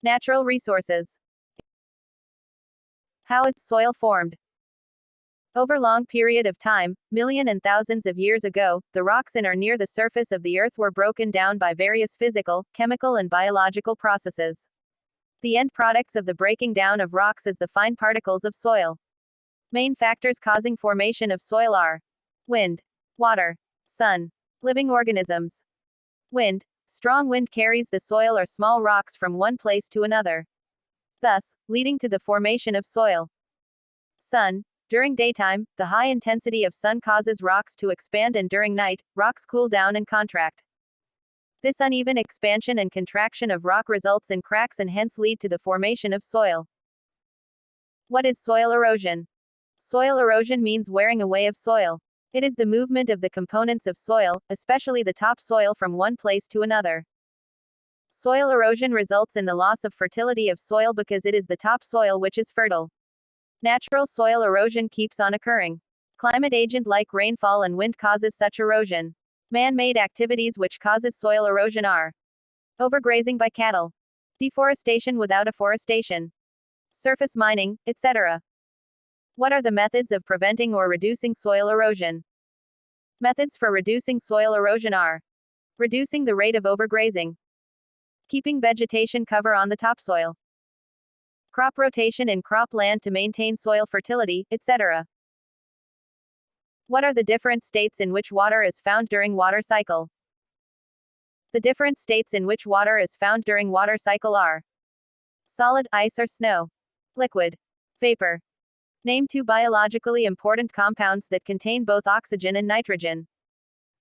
Natural resources. How is soil formed? Over long period of time, million and thousands of years ago, the rocks in or near the surface of the earth were broken down by various physical, chemical and biological processes. The end products of the breaking down of rocks is the fine particles of soil. Main factors causing formation of soil are wind, water, sun, living organisms. Wind. Strong wind carries the soil or small rocks from one place to another, thus leading to the formation of soil. Sun. During daytime, the high intensity of sun causes rocks to expand, and during night, rocks cool down and contract. This uneven expansion and contraction of rock results in cracks and hence lead to the formation of soil. What is soil erosion? Soil erosion means wearing away of soil. It is the movement of the components of soil, especially the topsoil, from one place to another. Soil erosion results in the loss of fertility of soil because it is the topsoil which is fertile. Natural soil erosion keeps on occurring. Climate agent like rainfall and wind causes such erosion. Man-made activities which causes soil erosion are overgrazing by cattle, deforestation without afforestation, surface mining, etc. What are the methods of preventing or reducing soil erosion? Methods for reducing soil erosion are reducing the rate of overgrazing, keeping vegetation cover on the topsoil, crop rotation in crop land to maintain soil fertility, etc. What are the different states in which water is found during water cycle? The different states in which water is found during water cycle are solid, ice or snow, liquid, vapor. Name 2 biologically important compounds that contain both oxygen and nitrogen.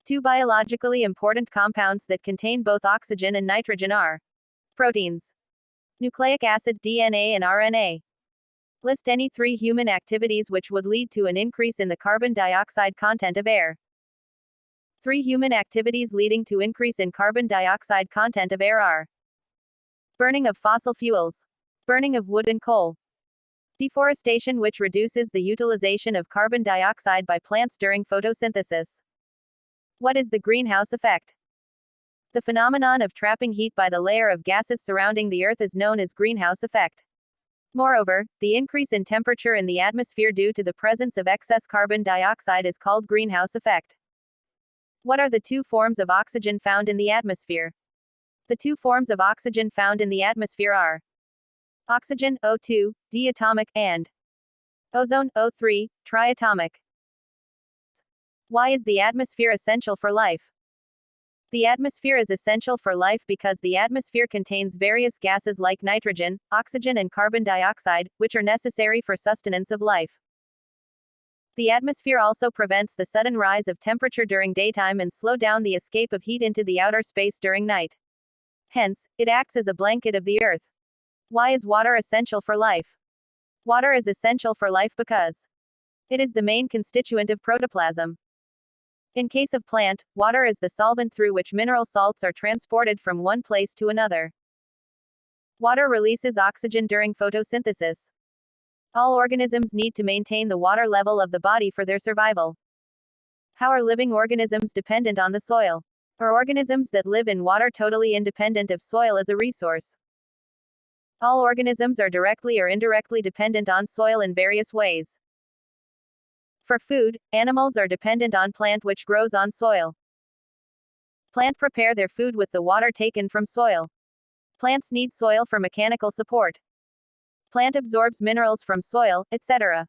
2 biologically important compounds that contain both oxygen and nitrogen are proteins, nucleic acid, DNA and RNA. List any 3 human activities which would lead to an increase in the carbon dioxide content of air. 3 human activities leading to increase in carbon dioxide content of air are burning of fossil fuels, burning of wood and coal, deforestation which reduces the utilization of carbon dioxide by plants during photosynthesis. What is the greenhouse effect? The phenomenon of trapping heat by the layer of gases surrounding the Earth is known as greenhouse effect. Moreover, the increase in temperature in the atmosphere due to the presence of excess carbon dioxide is called greenhouse effect. What are the 2 forms of oxygen found in the atmosphere? The 2 forms of oxygen found in the atmosphere are oxygen, O2, diatomic, and ozone, O3, triatomic. Why is the atmosphere essential for life? The atmosphere is essential for life because the atmosphere contains various gases like nitrogen, oxygen and carbon dioxide, which are necessary for sustenance of life. The atmosphere also prevents the sudden rise of temperature during daytime and slow down the escape of heat into the outer space during night. Hence, it acts as a blanket of the Earth. Why is water essential for life? Water is essential for life because it is the main constituent of protoplasm. In case of plant, water is the solvent through which mineral salts are transported from one place to another. Water releases oxygen during photosynthesis. All organisms need to maintain the water level of the body for their survival. How are living organisms dependent on the soil? Are organisms that live in water totally independent of soil as a resource? All organisms are directly or indirectly dependent on soil in various ways. For food, animals are dependent on plant which grows on soil. Plant prepare their food with the water taken from soil. Plants need soil for mechanical support. Plant absorbs minerals from soil, etc.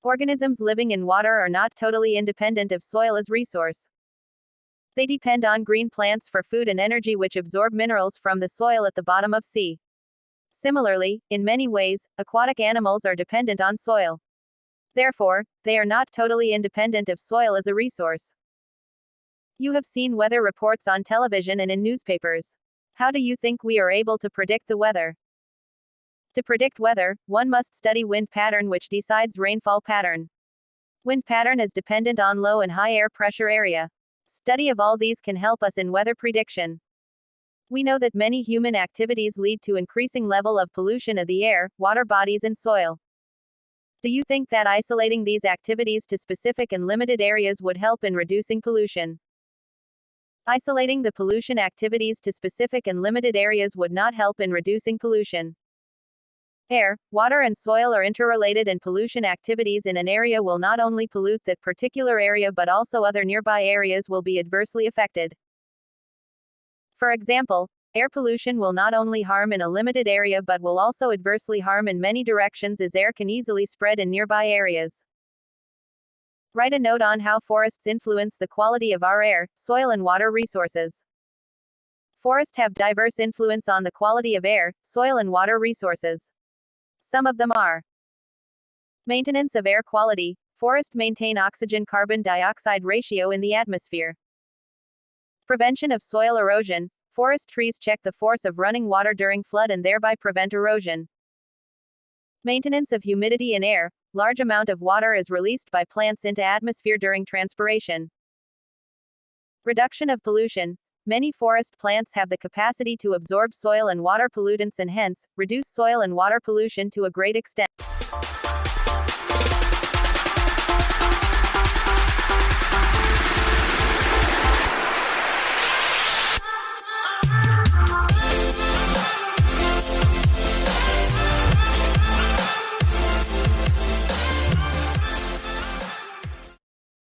Organisms living in water are not totally independent of soil as resource. They depend on green plants for food and energy which absorb minerals from the soil at the bottom of sea. Similarly, in many ways, aquatic animals are dependent on soil. Therefore, they are not totally independent of soil as a resource. You have seen weather reports on television and in newspapers. How do you think we are able to predict the weather? To predict weather, one must study wind pattern which decides rainfall pattern. Wind pattern is dependent on low and high air pressure area. Study of all these can help us in weather prediction. We know that many human activities lead to increasing level of pollution of the air, water bodies and soil. Do you think that isolating these activities to specific and limited areas would help in reducing pollution? Isolating the pollution activities to specific and limited areas would not help in reducing pollution. Air, water, and soil are interrelated, and pollution activities in an area will not only pollute that particular area but also other nearby areas will be adversely affected. For example, air pollution will not only harm in a limited area but will also adversely harm in many directions, as air can easily spread in nearby areas. Write a note on how forests influence the quality of our air, soil, and water resources. Forests have diverse influence on the quality of air, soil, and water resources. Some of them are: maintenance of air quality. Forests maintain oxygen-carbon dioxide ratio in the atmosphere. Prevention of soil erosion. Forest trees check the force of running water during flood and thereby prevent erosion. Maintenance of humidity in air. Large amount of water is released by plants into atmosphere during transpiration. Reduction of pollution. Many forest plants have the capacity to absorb soil and water pollutants and hence reduce soil and water pollution to a great extent.